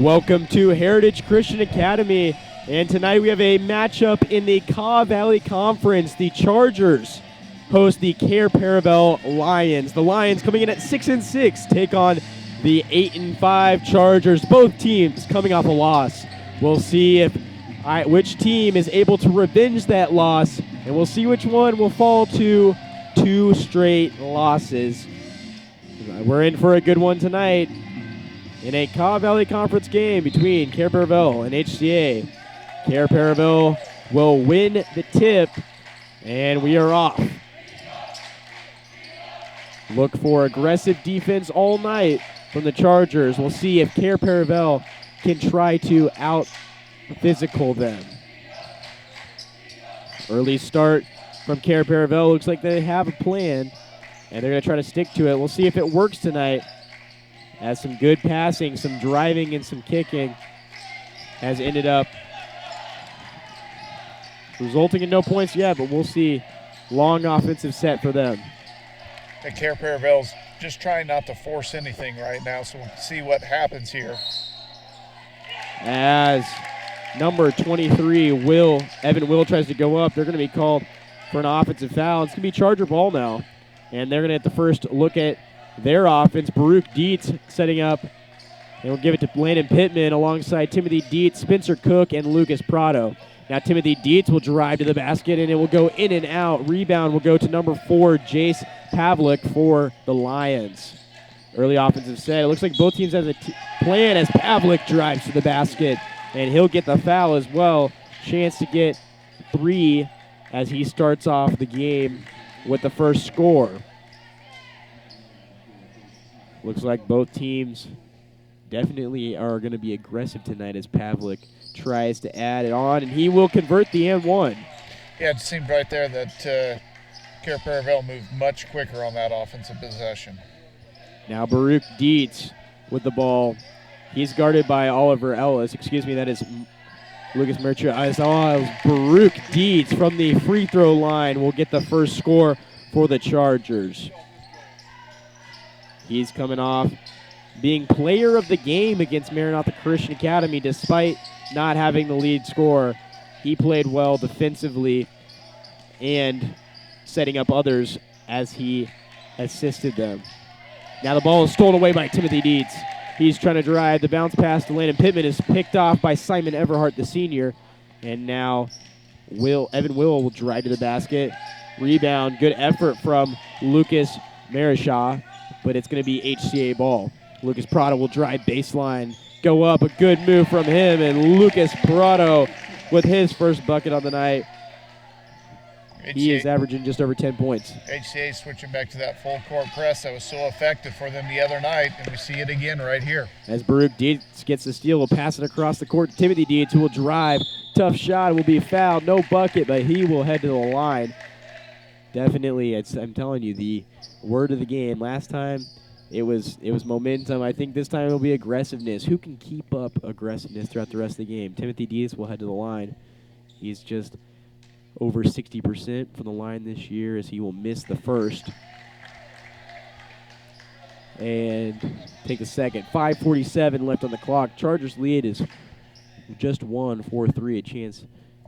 Welcome to Heritage Christian Academy, and tonight we have a matchup in the Cair Valley Conference. The Chargers host the Cair Paravel Lions. The Lions coming in at 6-6 take on the 8-5 Chargers. Both teams coming off a loss. We'll see if which team is able to revenge that loss, and we'll see which one will fall to 2 straight losses. We're in for a good one tonight in a Cair Valley Conference game between Cair Paravel and HCA. Cair Paravel will win the tip, and we are off. Look for aggressive defense all night from the Chargers. We'll see if Cair Paravel can try to out-physical them. Early start from Cair Paravel. Looks like they have a plan, and they're going to try to stick to it. We'll see if it works tonight, as some good passing, some driving, and some kicking has ended up resulting in no points yet, but we'll see. Long offensive set for them. And Cair Paravel's just trying not to force anything right now, so we'll see what happens here. As number 23, Evan Will tries to go up, they're going to be called for an offensive foul. It's going to be Charger ball now, and they're going to have the first look at their offense. Baruch Dietz setting up, and we'll give it to Landon Pittman alongside Timothy Dietz, Spencer Cook, and Lucas Prado. Now Timothy Dietz will drive to the basket, and it will go in and out. Rebound will go to number 4, Jace Pavlik for the Lions. Early offensive set. It looks like both teams have a plan as Pavlik drives to the basket, and he'll get the foul as well. Chance to get 3 as he starts off the game with the first score. Looks like both teams definitely are going to be aggressive tonight as Pavlik tries to add it on, and he will convert the and one. Yeah, it seemed right there that Cair Paravel moved much quicker on that offensive possession. Now Baruch Dietz with the ball. He's guarded by Oliver Ellis. Excuse me, that is Lucas Merchant. Baruch Dietz from the free throw line will get the first score for the Chargers. He's coming off being player of the game against Maranatha Christian Academy despite not having the lead score. He played well defensively and setting up others as he assisted them. Now the ball is stolen away by Timothy Dietz. He's trying to drive. The bounce pass to Landon Pittman is picked off by Simon Everhart, the senior. And now Evan Will drive to the basket. Rebound, good effort from Lucas Marishaw, but it's going to be HCA ball. Lucas Prado will drive baseline, go up, a good move from him, and Lucas Prado with his first bucket on the night. He is averaging just over 10 points. HCA switching back to that full court press that was so effective for them the other night, and we see it again right here. As Baruch Dietz gets the steal, will pass it across the court to Timothy Dietz, who will drive. Tough shot, will be fouled, no bucket, but he will head to the line. Definitely, I'm telling you, the word of the game. Last time, it was momentum. I think this time it'll be aggressiveness. Who can keep up aggressiveness throughout the rest of the game? Timothy Dietz will head to the line. He's just over 60% from the line this year as he will miss the first. And take the second. 5:47 left on the clock. Chargers lead is just 4-3. A chance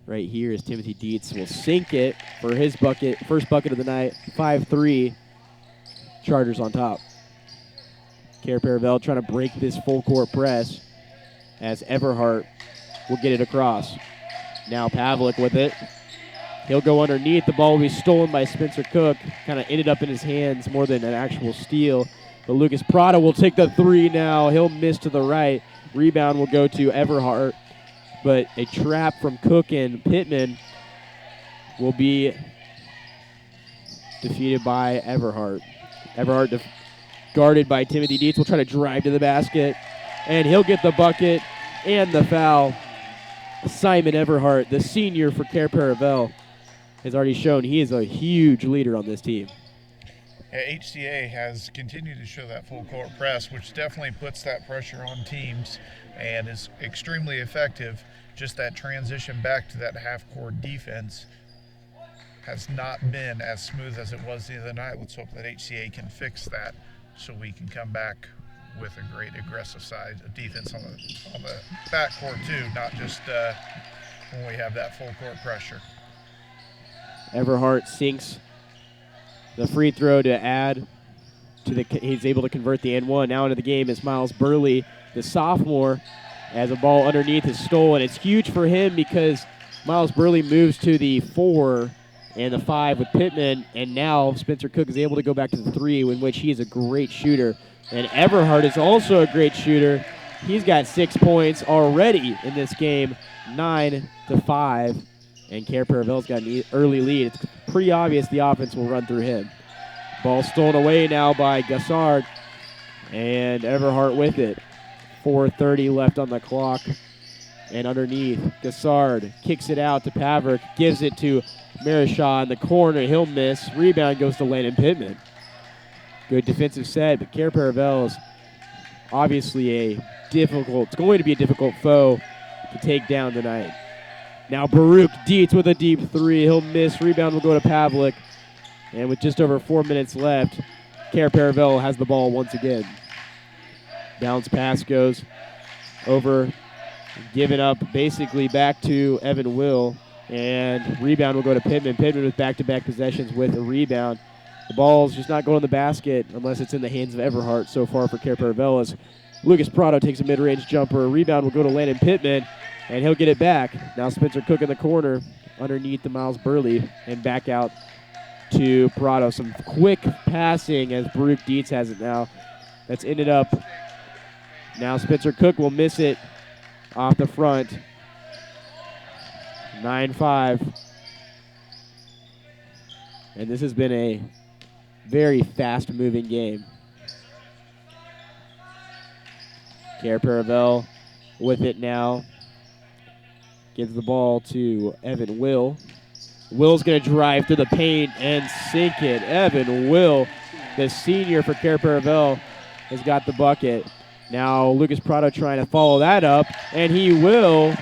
right here as Timothy Dietz will sink it for his bucket, first bucket of the night. 5-3. Chargers on top. Cair Paravel trying to break this full court press as Everhart will get it across. Now Pavlik with it. He'll go underneath. The ball will be stolen by Spencer Cook. Kind of ended up in his hands more than an actual steal. But Lucas Prado will take the 3 now. He'll miss to the right. Rebound will go to Everhart. But a trap from Cook and Pittman will be defeated by Everhart. Everhart guarded by Timothy Dietz will try to drive to the basket. And he'll get the bucket and the foul. Simon Everhart, the senior for Cair Paravel, has already shown he is a huge leader on this team. HCA has continued to show that full court press, which definitely puts that pressure on teams and is extremely effective. Just that transition back to that half-court defense has not been as smooth as it was the other night. Let's hope that HCA can fix that so we can come back with a great aggressive side of defense on the backcourt too, not just when we have that full court pressure. Everhart sinks the free throw to add to the. He's able to convert the N1. Now into the game is Miles Burley, the sophomore, as a ball underneath is stolen. It's huge for him because Miles Burley moves to the 4 and the 5 with Pittman, and now Spencer Cook is able to go back to the 3, in which he is a great shooter. And Everhart is also a great shooter. He's got 6 points already in this game, 9-5. And Cair Paravel's got an early lead. It's pretty obvious the offense will run through him. Ball stolen away now by Gassard, and Everhart with it. 4:30 left on the clock. And underneath, Gassard kicks it out to Paverick, gives it to Marishaw in the corner. He'll miss. Rebound goes to Landon Pittman. Good defensive set, but Cair Paravel is obviously it's going to be a difficult foe to take down tonight. Now Baruch Dietz with a deep 3. He'll miss. Rebound will go to Pavlik. And with just over 4 minutes left, Cair Paravel has the ball once again. Bounce pass goes over, given up basically back to Evan Will. And rebound will go to Pittman. Pittman with back-to-back possessions with a rebound. The ball's just not going in the basket unless it's in the hands of Everhart so far for Cair Paravel, as Lucas Prado takes a mid-range jumper. Rebound will go to Landon Pittman, and he'll get it back. Now Spencer Cook in the corner underneath the Miles Burley, and back out to Prado. Some quick passing as Baruch Dietz has it now. That's ended up. Now Spencer Cook will miss it off the front. 9-5. And this has been a very fast-moving game. Cair Paravel with it now. Gives the ball to Evan Will. Will's going to drive to the paint and sink it. Evan Will, the senior for Cair Paravel, has got the bucket. Now Lucas Prado trying to follow that up, and he will.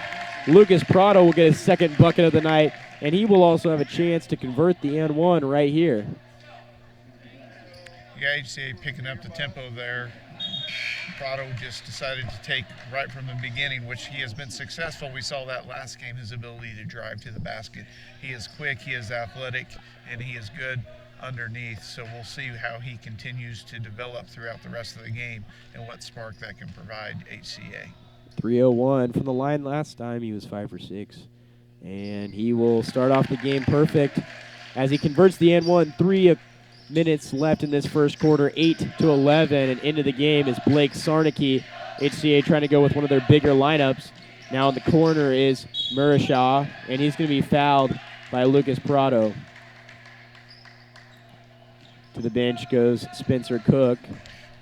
Lucas Prado will get his second bucket of the night, and he will also have a chance to convert the N1 right here. Yeah, HCA picking up the tempo there. Prado just decided to take right from the beginning, which he has been successful. We saw that last game, his ability to drive to the basket. He is quick, he is athletic, and he is good underneath. So we'll see how he continues to develop throughout the rest of the game and what spark that can provide HCA. 3:01 from the line last time. He was 5 for 6. And he will start off the game perfect as he converts the N1. 3 minutes left in this first quarter, 8-11, and into the game is Blake Sarnicki. HCA trying to go with one of their bigger lineups. Now in the corner is Marishaw, and he's going to be fouled by Lucas Prado. To the bench goes Spencer Cook.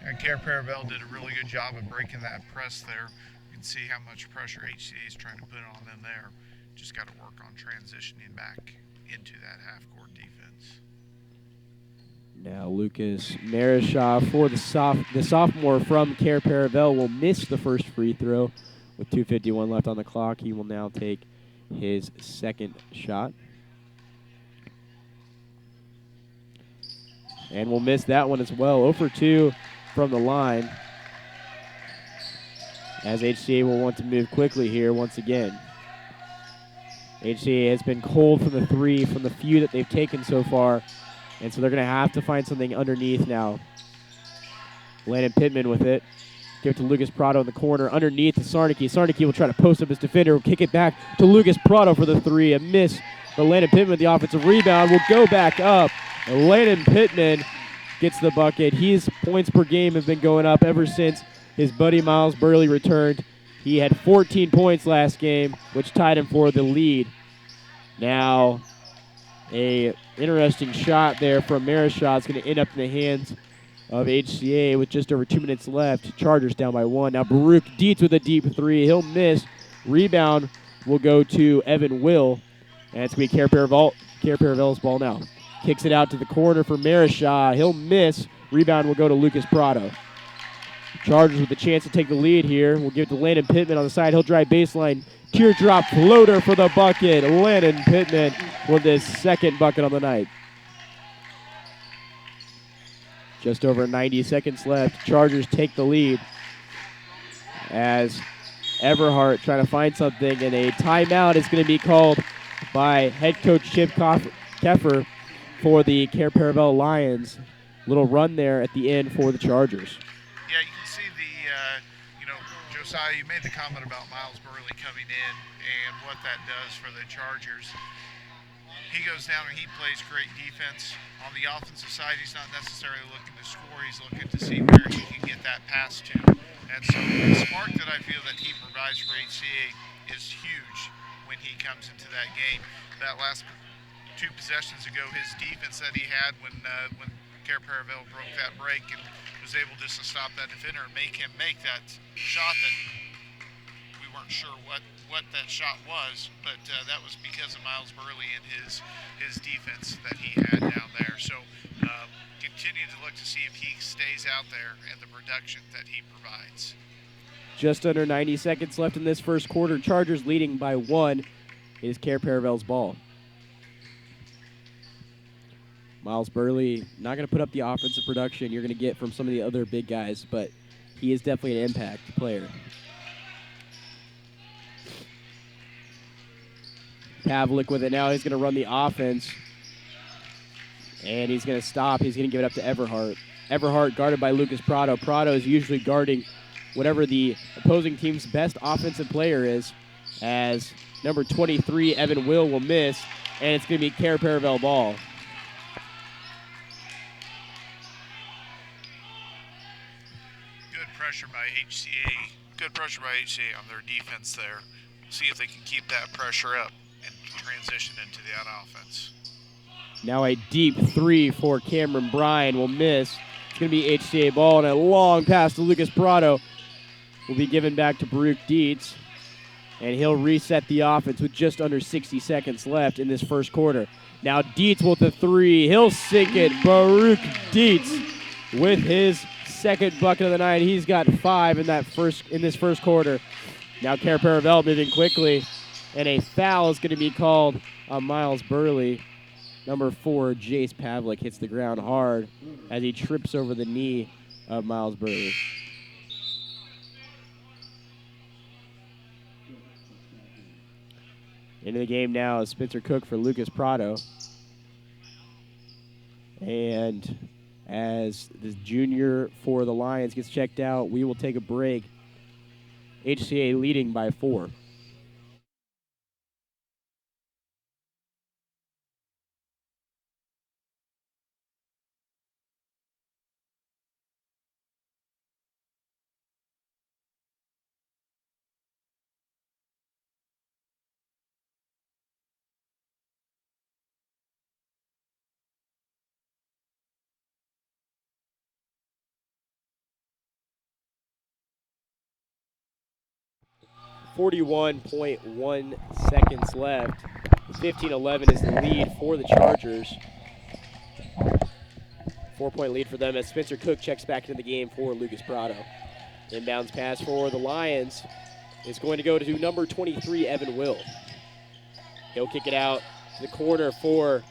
And Cair Paravel did a really good job of breaking that press there. You can see how much pressure HCA is trying to put on them there. Just got to work on transitioning back into that half-court defense. Now Lucas Marishaw for the sophomore from Cair Paravel will miss the first free throw with 2:51 left on the clock. He will now take his second shot. And will miss that one as well. 0 for 2 from the line, as HCA will want to move quickly here once again. HCA has been cold from the 3 from the few that they've taken so far, and so they're going to have to find something underneath now. Landon Pittman with it. Give it to Lucas Prado in the corner. Underneath to Sarnicki. Sarnicki will try to post up his defender. Will kick it back to Lucas Prado for the 3. A miss, but Landon Pittman with the offensive rebound will go back up. And Landon Pittman gets the bucket. His points per game have been going up ever since his buddy Miles Burley returned. He had 14 points last game, which tied him for the lead. Now, a interesting shot there from Marishaw. It's going to end up in the hands of HCA with just over 2 minutes left. Chargers down by 1. Now Baruch Dietz with a deep 3. He'll miss. Rebound will go to Evan Will. And it's going to be Cair Paravel's ball now. Kicks it out to the corner for Marishaw. He'll miss. Rebound will go to Lucas Prado. Chargers with a chance to take the lead here. We'll give it to Landon Pittman on the side. He'll drive baseline. Teardrop floater for the bucket. Landon Pittman with his second bucket on the night. Just over 90 seconds left. Chargers take the lead as Everhart trying to find something, and a timeout is going to be called by head coach Chip Keffer for the Cair Paravel Lions. Little run there at the end for the Chargers. Yeah, you can see the, Josiah, you made the comment about Miles Burley coming in and what that does for the Chargers. He goes down and he plays great defense. On the offensive side, he's not necessarily looking to score. He's looking to see where he can get that pass to. And so the spark that I feel that he provides for HCA is huge when he comes into that game. That last 2 possessions ago, his defense that he had when Cair Paravel broke that break and was able just to stop that defender and make him make that shot that we weren't sure what that shot was, but that was because of Miles Burley and his defense that he had down there. So continue to look to see if he stays out there and the production that he provides. Just under 90 seconds left in this first quarter. Chargers leading by 1. It is Cair Paravel's ball. Miles Burley not going to put up the offensive production you're going to get from some of the other big guys, but he is definitely an impact player. Pavlik with it now. He's going to run the offense, and he's going to stop. He's going to give it up to Everhart. Everhart guarded by Lucas Prado. Prado is usually guarding whatever the opposing team's best offensive player is, as number 23, Evan will miss, and it's going to be Cair Paravel ball. Good pressure by HCA. Good pressure by HCA on their defense there. See if they can keep that pressure up and transition into the offense. Now a deep 3 for Cameron Bryan will miss. It's going to be HCA ball, and a long pass to Lucas Prado will be given back to Baruch Dietz, and he'll reset the offense with just under 60 seconds left in this first quarter. Now Dietz with the 3. He'll sink it. Baruch Dietz with his second bucket of the night. He's got 5 in this first quarter. Now Cair Paravel moving quickly, and a foul is going to be called on Miles Burley. Number 4, Jace Pavlik, hits the ground hard as he trips over the knee of Miles Burley. Into the game now is Spencer Cook for Lucas Prado. And as the junior for the Lions gets checked out, we will take a break. HCA leading by 4. .1 seconds left. 15-11 is the lead for the Chargers. 4-point lead for them as Spencer Cook checks back into the game for Lucas Prado. Inbounds pass for the Lions is going to go to number 23, Evan Will. He'll kick it out to the corner for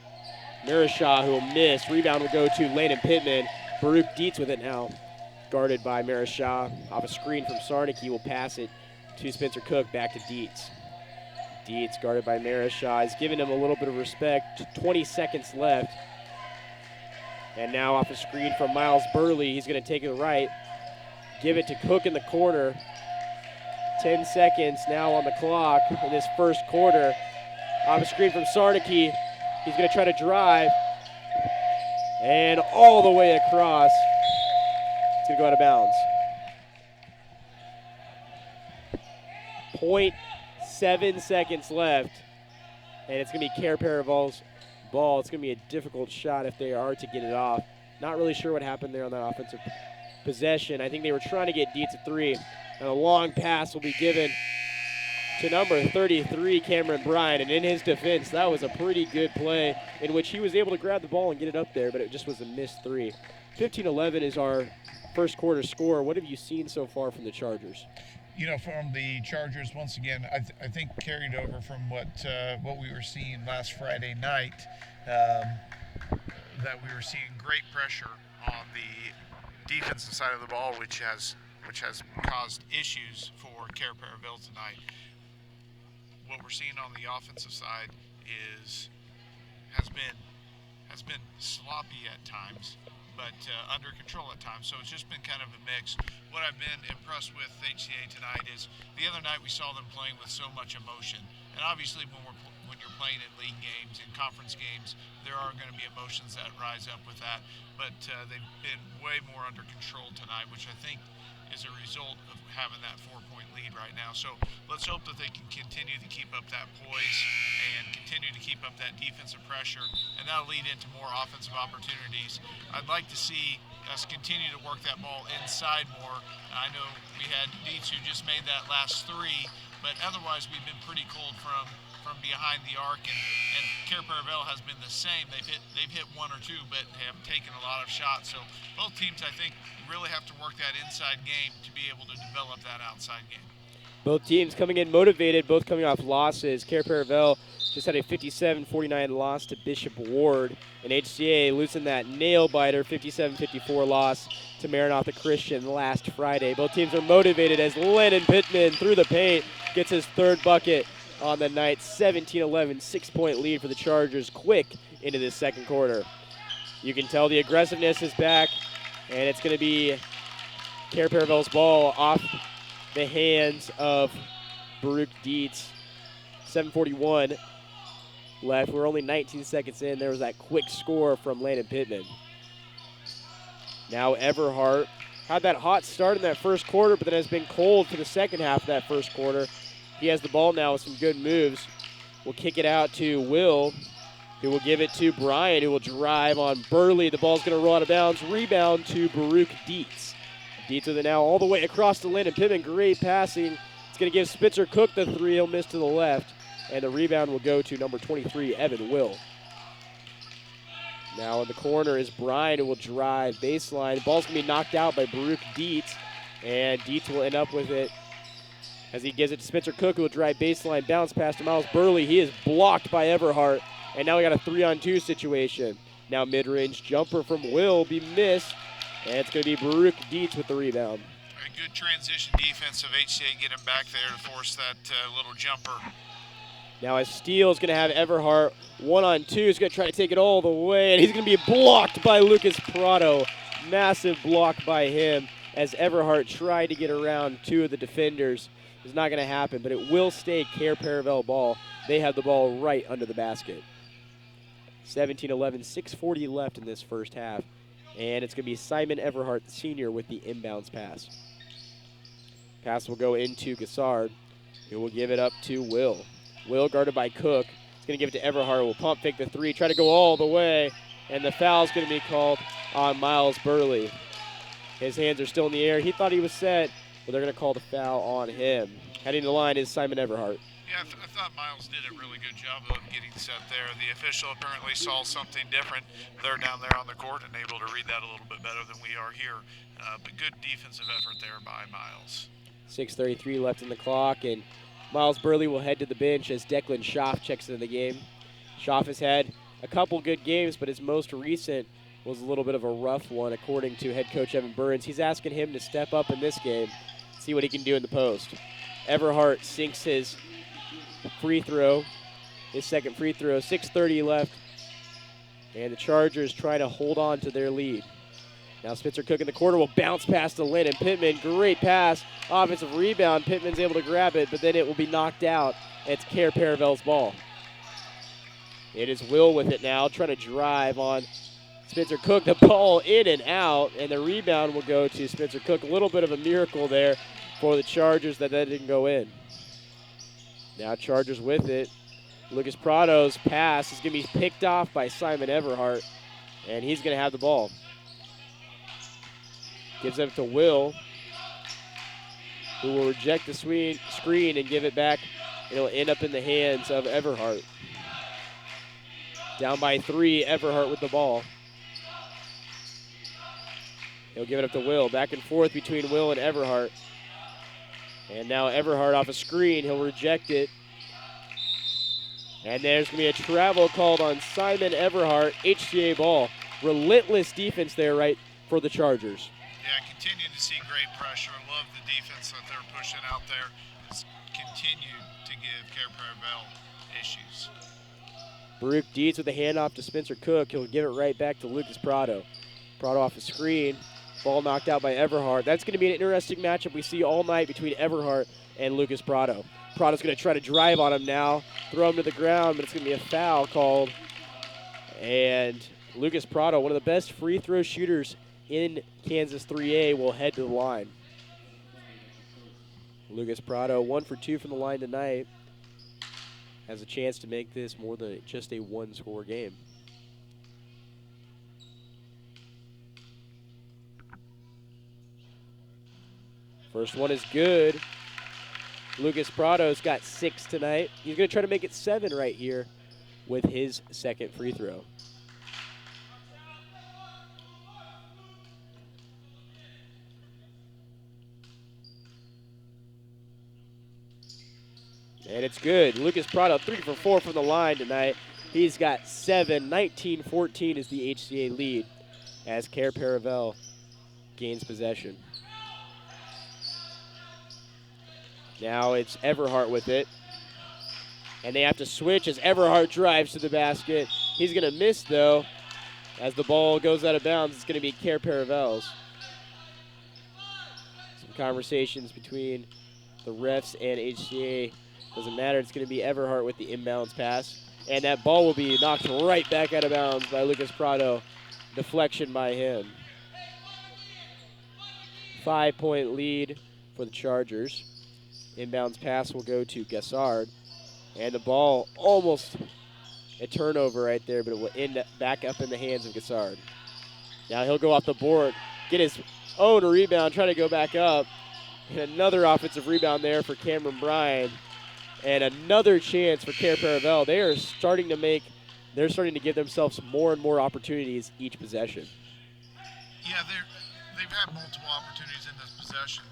Marishaw, who will miss. Rebound will go to Landon Pittman. Baruch Dietz with it now. Guarded by Marishaw. Off a screen from Sarnick, he will pass it to Spencer Cook, back to Dietz. Dietz guarded by Marishaw. He's giving him a little bit of respect. 20 seconds left. And now off a screen from Miles Burley, he's going to take it right. Give it to Cook in the corner. 10 seconds now on the clock in this first quarter. Off a screen from Sarnicki. He's going to try to drive. And all the way across. It's going to go out of bounds. 0.7 seconds left, and it's going to be Cair Paravel's ball. It's going to be a difficult shot if they are to get it off. Not really sure what happened there on that offensive possession. I think they were trying to get Dietz at 3, and a long pass will be given to number 33, Cameron Bryan, and in his defense, that was a pretty good play in which he was able to grab the ball and get it up there, but it just was a missed 3. 15-11 is our first quarter score. What have you seen so far from the Chargers? You know, from the Chargers, once again, I think carried over from what we were seeing last Friday night, that we were seeing great pressure on the defensive side of the ball, which has caused issues for Cair Paravel tonight. What we're seeing on the offensive side has been sloppy at times, but under control at times. So it's just been kind of a mix. What I've been impressed with HCA tonight is the other night we saw them playing with so much emotion, and obviously when you're playing in league games and conference games, there are going to be emotions that rise up with that. But they've been way more under control tonight, which I think is a result of having that 4-point lead right now. So let's hope that they can continue to keep up that poise and continue to keep up that defensive pressure, and that'll lead into more offensive opportunities. I'd like to see us continue to work that ball inside more. I know we had Dietz who just made that last three, but otherwise we've been pretty cold from behind the arc, and Cair Paravel has been the same. They've hit one or two, but have taken a lot of shots. So both teams, I think, really have to work that inside game to be able to develop that outside game. Both teams coming in motivated, both coming off losses. Cair Paravel just had a 57-49 loss to Bishop Ward, and HCA losing that nail-biter 57-54 loss to Maranatha Christian last Friday. Both teams are motivated as Lennon Pittman through the paint gets his third bucket on the night. 17-11, 6-point lead for the Chargers quick into this second quarter. You can tell the aggressiveness is back, and it's going to be Cair Paravel's ball off the hands of Baruch Dietz. 7:41 left. We're only 19 seconds in. There was that quick score from Landon Pittman. Now Everhart had that hot start in that first quarter, but then has been cold for the second half of that first quarter. He has the ball now with some good moves. Will kick it out to Will, who will give it to Brian, who will drive on Burley. The ball's going to roll out of bounds. Rebound to Baruch Dietz. Dietz with it now all the way across to Landon Pittman. Great passing. It's going to give Spitzer Cook the three. He'll miss to the left. And the rebound will go to number 23, Evan Will. Now in the corner is Brian, who will drive baseline. Ball's going to be knocked out by Baruch Dietz. And Dietz will end up with it as he gives it to Spencer Cook, who will drive baseline, bounce pass to Miles Burley. He is blocked by Everhart. And now we got a 3-on-2 situation. Now mid-range jumper from Will will be missed. And it's going to be Baruch Dietz with the rebound. A good transition defense of HCA getting back there to force that little jumper. Now as Steele is going to have Everhart 1-on-2. He's going to try to take it all the way, and he's going to be blocked by Lucas Prado. Massive block by him as Everhart tried to get around two of the defenders. It's not going to happen, but it will stay Cair Paravel ball. They have the ball right under the basket. 17-11, 6:40 left in this first half. And it's going to be Simon Everhart, senior, with the inbounds pass. Pass will go into Gassard, who will give it up to Will. Will guarded by Cook. He's going to give it to Everhart. Will pump fake the three, try to go all the way. And the foul's going to be called on Miles Burley. His hands are still in the air. He thought he was set, but they're going to call the foul on him. Heading to the line is Simon Everhart. Yeah, I thought Miles did a really good job of getting set there. The official apparently saw something different. They're down there on the court and able to read that a little bit better than we are here. But good defensive effort there by Miles. 6:33 left in the clock, and Miles Burley will head to the bench as Declan Schaff checks into the game. Schaff has had a couple good games, but his most recent was a little bit of a rough one, according to head coach Evan Burns. He's asking him to step up in this game, see what he can do in the post. Everhart sinks his free throw, his second free throw. 6:30 left, and the Chargers try to hold on to their lead. Now Spencer Cook in the corner will bounce past to Landon Pittman. Great pass, offensive rebound. Pittman's able to grab it, but then it will be knocked out. It's Cair Paravel's ball. It is Will with it now, trying to drive on Spencer Cook. The ball in and out, and the rebound will go to Spencer Cook. A little bit of a miracle there for the Chargers that didn't go in. Now Chargers with it. Lucas Prado's pass is going to be picked off by Simon Everhart, and he's going to have the ball. Gives it to Will, who will reject the screen and give it back. It'll end up in the hands of Everhart. Down by 3, Everhart with the ball. He'll give it up to Will. Back and forth between Will and Everhart. And now Everhart off a screen. He'll reject it. And there's going to be a travel called on Simon Everhart. HCA ball. Relentless defense there, right for the Chargers. Yeah, continue to see great pressure. Love the defense that they're pushing out there. It's continued to give Cair Paravel issues. Baruch Dietz with a handoff to Spencer Cook. He'll give it right back to Lucas Prado. Prado off the screen. Ball knocked out by Everhart. That's going to be an interesting matchup we see all night between Everhart and Lucas Prado. Prado's going to try to drive on him now, throw him to the ground, but it's going to be a foul called. And Lucas Prado, one of the best free throw shooters in Kansas 3A, will head to the line. Lucas Prado, 1 for 2 from the line tonight, has a chance to make this more than just a one-score game. First one is good. Lucas Prado's got 6 tonight. He's going to try to make it 7 right here with his second free throw. And it's good. Lucas Prado, 3 for 4 from the line tonight. He's got 7. 19-14 is the HCA lead as Cair Paravel gains possession. Now it's Everhart with it. And they have to switch as Everhart drives to the basket. He's going to miss, though. As the ball goes out of bounds, it's going to be Cair Paravel's. Some conversations between the refs and HCA. Doesn't matter. It's going to be Everhart with the inbounds pass. And that ball will be knocked right back out of bounds by Lucas Prado. Deflection by him. 5-point lead for the Chargers. Inbounds pass will go to Gassard. And the ball almost a turnover right there, but it will end back up in the hands of Gassard. Now he'll go off the board, get his own rebound, try to go back up. And another offensive rebound there for Cameron Bryan. And another chance for Cair Paravel. They're starting to give themselves more and more opportunities each possession. Yeah, they've had multiple opportunities in this possession.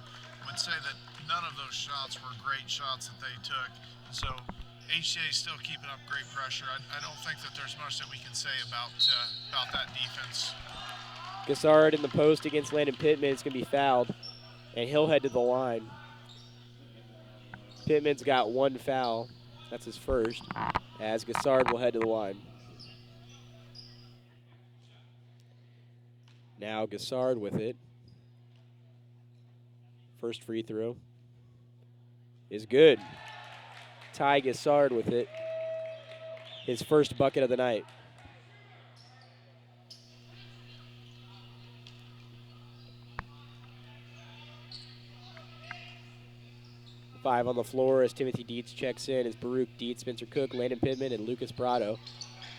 I would say that none of those shots were great shots that they took. So HCA is still keeping up great pressure. I don't think that there's much that we can say about that defense. Gassard in the post against Landon Pittman is going to be fouled, and he'll head to the line. Pittman's got 1 foul. That's his first, as Gassard will head to the line. Now Gassard with it. First free throw is good. Ty Gassard with it. His first bucket of the night. Five on the floor as Timothy Dietz checks in as Baruch Dietz, Spencer Cook, Landon Pittman, and Lucas Prado.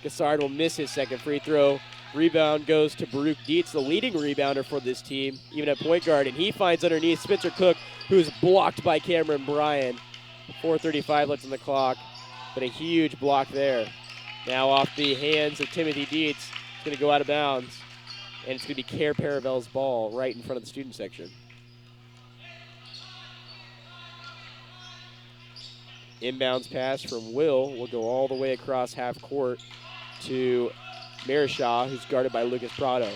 Gassard will miss his second free throw. Rebound goes to Baruch Dietz, the leading rebounder for this team, even at point guard, and he finds underneath Spencer Cook, who is blocked by Cameron Bryan. 4:35 left on the clock, but a huge block there. Now off the hands of Timothy Dietz, it's going to go out of bounds, and it's going to be Cair Paravel's ball right in front of the student section. Inbounds pass from will go all the way across half court to Marishaw, who's guarded by Lucas Prado.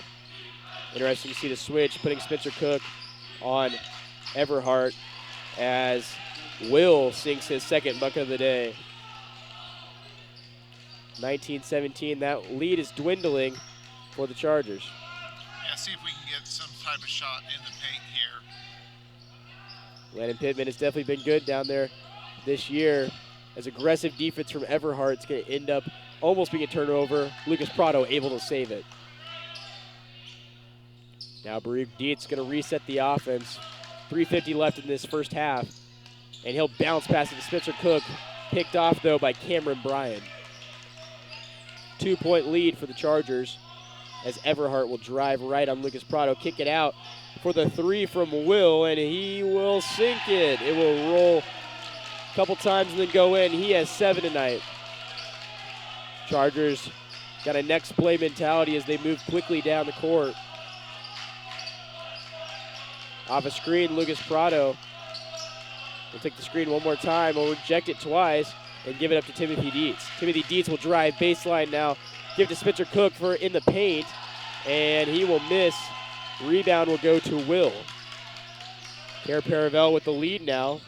Interesting to see the switch, putting Spencer Cook on Everhart as Will sinks his second bucket of the day. 19-17, that lead is dwindling for the Chargers. Yeah, see if we can get some type of shot in the paint here. Landon Pittman has definitely been good down there this year. As aggressive defense from Everhart, it's going to end up almost being a turnover. Lucas Prado able to save it. Now Baruch Dietz going to reset the offense. 3:50 left in this first half. And he'll bounce past it to Spencer Cook. Picked off, though, by Cameron Bryan. 2-point lead for the Chargers as Everhart will drive right on Lucas Prado. Kick it out for the 3 from Will, and he will sink it. It will roll a couple times and then go in. He has 7 tonight. Chargers got a next play mentality as they move quickly down the court. Off a screen, Lucas Prado will take the screen one more time. Will reject it twice and give it up to Timothy Dietz. Timothy Dietz will drive baseline now. Give it to Spencer Cook for in the paint, and he will miss Rebound will go to Will. Cair Paravel with the lead now.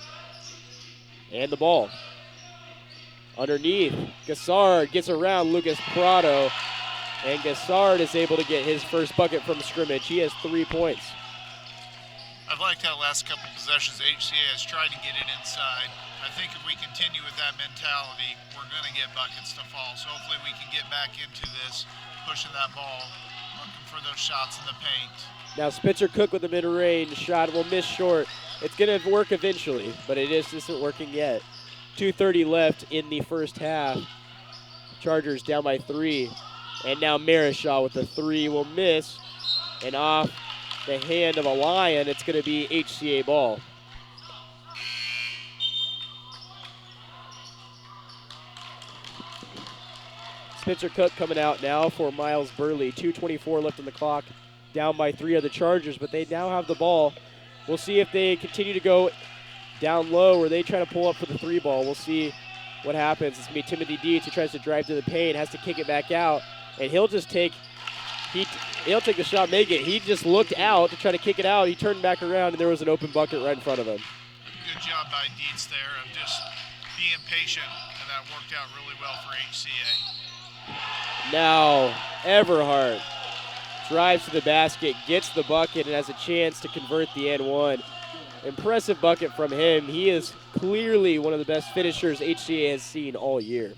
And the ball. Underneath, Gassard gets around Lucas Prado. And Gassard is able to get his first bucket from scrimmage. He has 3 points. I've liked how the last couple possessions HCA has tried to get it inside. I think if we continue with that mentality, we're going to get buckets to fall. So hopefully we can get back into this, pushing that ball, looking for those shots in the paint. Now Spencer Cook with the mid-range shot will miss short. It's going to work eventually, but it just isn't working yet. 2:30 left in the first half. Chargers down by 3. And now Marishaw with the 3 will miss. And off the hand of a Lion, it's going to be HCA ball. Spencer Cook coming out now for Miles Burley. 2:24 left on the clock. Down by 3 are the Chargers, but they now have the ball. We'll see if they continue to go down low or they try to pull up for the 3 ball. We'll see what happens. It's going to be Timothy Dietz who tries to drive to the paint, has to kick it back out, and he'll just take he'll take the shot, make it. He just looked out to try to kick it out. He turned back around, and there was an open bucket right in front of him. Good job by Dietz there of just being patient, and that worked out really well for HCA. Now Everhart drives to the basket, gets the bucket, and has a chance to convert the N1. Impressive bucket from him. He is clearly one of the best finishers HCA has seen all year.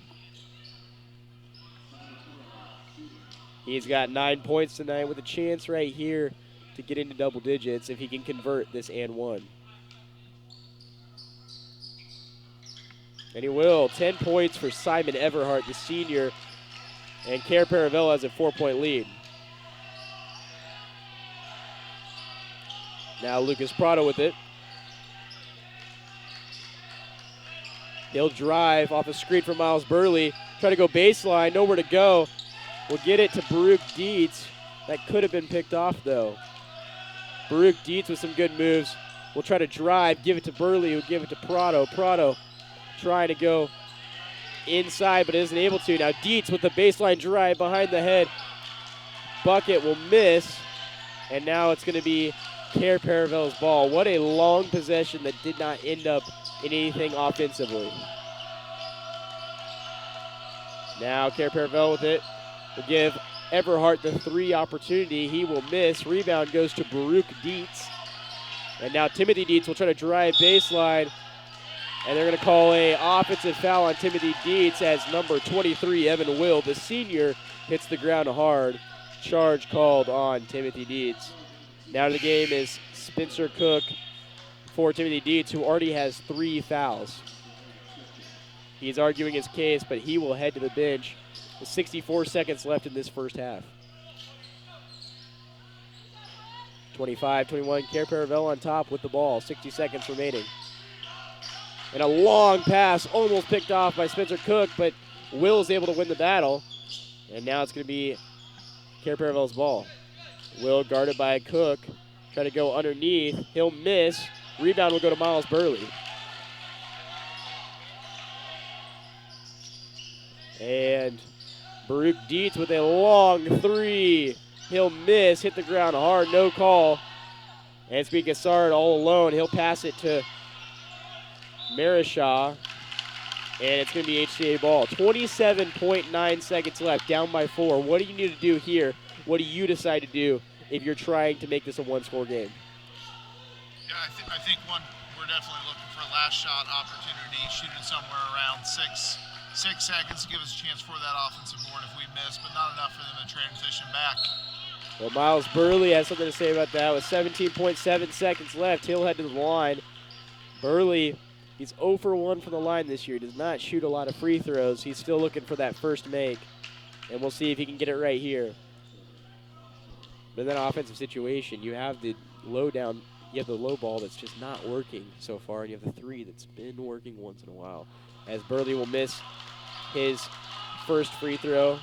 He's got 9 points tonight with a chance right here to get into double digits if he can convert this N1. And he will. 10 points for Simon Everhart, the senior. And Cair Paravel has a 4-point lead. Now Lucas Prado with it. He'll drive off a screen from Miles Burley. Try to go baseline, nowhere to go. We'll get it to Baruch Dietz. That could have been picked off though. Baruch Dietz with some good moves. We'll try to drive, give it to Burley, who'll give it to Prado. Prado trying to go inside but isn't able to. Now Dietz with the baseline drive behind the head. Bucket will miss. And now it's going to be Cair Paravel's ball. What a long possession that did not end up in anything offensively. Now Cair Paravel with it. Will give Everhart the 3 opportunity. He will miss. Rebound goes to Baruch Dietz. And now Timothy Dietz will try to drive baseline. And they're going to call a offensive foul on Timothy Dietz as number 23, Evan Will, the senior, hits the ground hard. Charge called on Timothy Dietz. Now to the game is Spencer Cook for Timothy Dietz, who already has 3 fouls. He's arguing his case, but he will head to the bench with 64 seconds left in this first half. 25-21, Cair Paravel on top with the ball, 60 seconds remaining. And a long pass, almost picked off by Spencer Cook, but Will is able to win the battle. And now it's going to be Cair Paravel's ball. Will guarded by Cook. Try to go underneath. He'll miss. Rebound will go to Miles Burley. And Baruch Dietz with a long 3. He'll miss. Hit the ground hard. No call. And it's Gassard all alone. He'll pass it to Marishaw. And it's going to be HCA ball. 27.9 seconds left. Down by 4. What do you need to do here? What do you decide to do if you're trying to make this a one-score game? Yeah, I think we're definitely looking for a last shot opportunity, shooting somewhere around 6 seconds to give us a chance for that offensive board if we miss, but not enough for them to transition back. Well, Miles Burley has something to say about that. With 17.7 seconds left, he'll head to the line. Burley, he's 0 for 1 from the line this year. Does not shoot a lot of free throws. He's still looking for that first make, and we'll see if he can get it right here. But in that offensive situation, you have the low down, you have the low ball that's just not working so far, and you have the 3 that's been working once in a while. As Burley will miss his first free throw.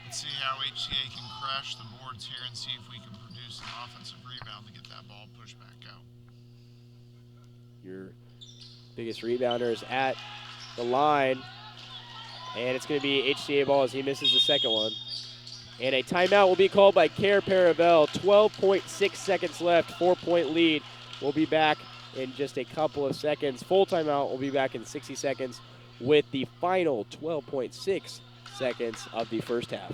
Let's see how HCA can crash the boards here and see if we can produce an offensive rebound to get that ball pushed back out. Your biggest rebounder is at the line, and it's going to be HCA ball as he misses the second one. And a timeout will be called by Cair Paravel. 12.6 seconds left, 4-point lead. We'll be back in just a couple of seconds. Full timeout will be back in 60 seconds with the final 12.6 seconds of the first half.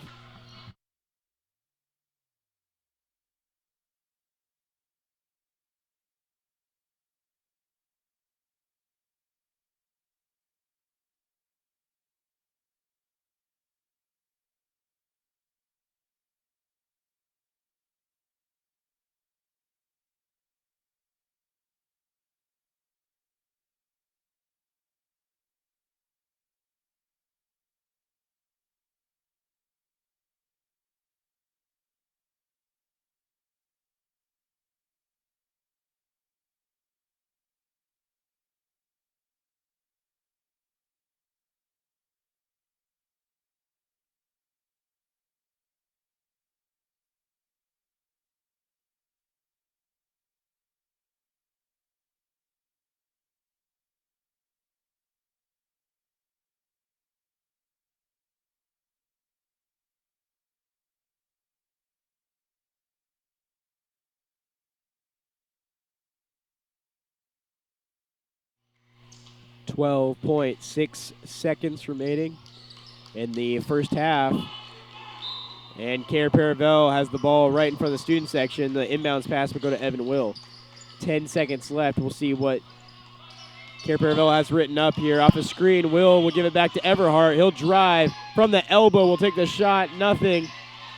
.6 seconds remaining in the first half. And Cair Paravel has the ball right in front of the student section. The inbounds pass will go to Evan Will. 10 seconds left. We'll see what Cair Paravel has written up here. Off the screen, will give it back to Everhart. He'll drive from the elbow. Will take the shot. Nothing.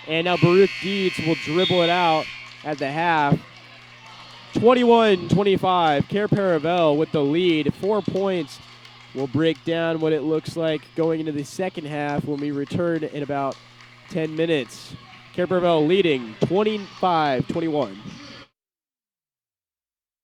And now Baruch Dietz will dribble it out at the half. 21-25. Cair Paravel with the lead. 4 points. We'll break down what it looks like going into the second half when we return in about 10 minutes. Cair Paravel leading 25-21.